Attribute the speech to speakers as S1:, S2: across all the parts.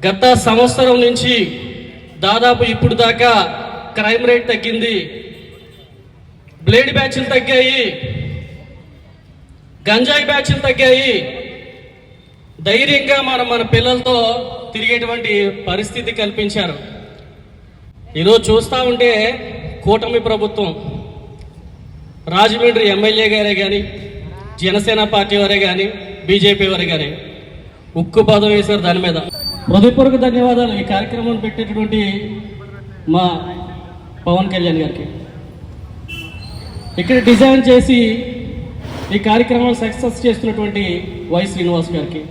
S1: గత సంవత్సరం నుంచి దాదాపు ఇప్పుడు దాకా క్రైమ్ రేట్ తగ్గింది, బ్లేడ్ బ్యాచ్లు తగ్గాయి, గంజాయి బ్యాచ్లు తగ్గాయి. ధైర్యంగా మన పిల్లలతో తిరిగేటువంటి పరిస్థితి కల్పించారు. ఈరోజు చూస్తూ ఉంటే కూటమి ప్రభుత్వం, రాజమండ్రి ఎమ్మెల్యే గారే కానీ, జనసేన పార్టీ వారే కానీ, బీజేపీ వారే కానీ ఉక్కు పదం వేశారు దాని మీద. హృదయపూర్వక ధన్యవాదాలు ఈ కార్యక్రమాన్ని పెట్టేటటువంటి మా పవన్ కళ్యాణ్ గారికి, ఇక్కడ డిజైన్ చేసి ఈ కార్యక్రమాన్ని సక్సెస్ చేస్తున్నటువంటి వై శ్రీనివాస్ గారికి,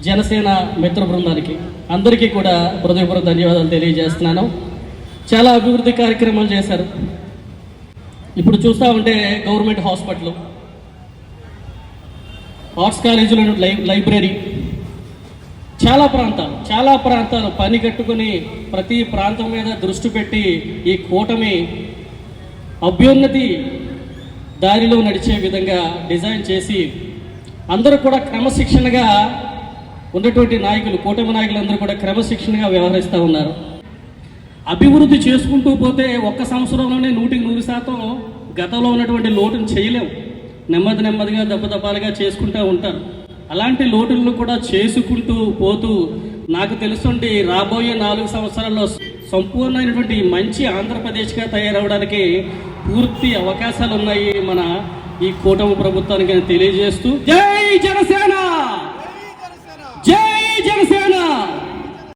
S1: జనసేన మిత్ర బృందానికి అందరికీ కూడా హృదయపూర్వక ధన్యవాదాలు తెలియజేస్తున్నాను. చాలా అభివృద్ధి కార్యక్రమాలు చేశారు. ఇప్పుడు చూస్తూ ఉంటే గవర్నమెంట్ హాస్పిటల్, ఆర్ట్స్ కాలేజీలో లైబ్రరీ, చాలా ప్రాంతాలు పని కట్టుకుని ప్రతి ప్రాంతం మీద దృష్టి పెట్టి ఈ కూటమి అభ్యున్నతి దారిలో నడిచే విధంగా డిజైన్ చేసి అందరూ కూడా క్రమశిక్షణగా ఉన్నటువంటి నాయకులు, కూటమి నాయకులందరూ కూడా క్రమశిక్షణగా వ్యవహరిస్తూ ఉన్నారు. అభివృద్ధి చేసుకుంటూ పోతే ఒక్క సంవత్సరంలోనే 100% గతంలో ఉన్నటువంటి లోటును చేయలేము. నెమ్మదిగా దెబ్బదబ్బాలుగా చేసుకుంటూ ఉంటారు. అలాంటి లోటులను కూడా చేసుకుంటూ పోతూ నాకు తెలుసుండి రాబోయే 4 సంవత్సరాల్లో సంపూర్ణమైనటువంటి మంచి ఆంధ్రప్రదేశ్గా తయారవడానికి పూర్తి అవకాశాలు ఉన్నాయి మన ఈ కూటమి ప్రభుత్వానికి తెలియజేస్తూ జై జనసేన.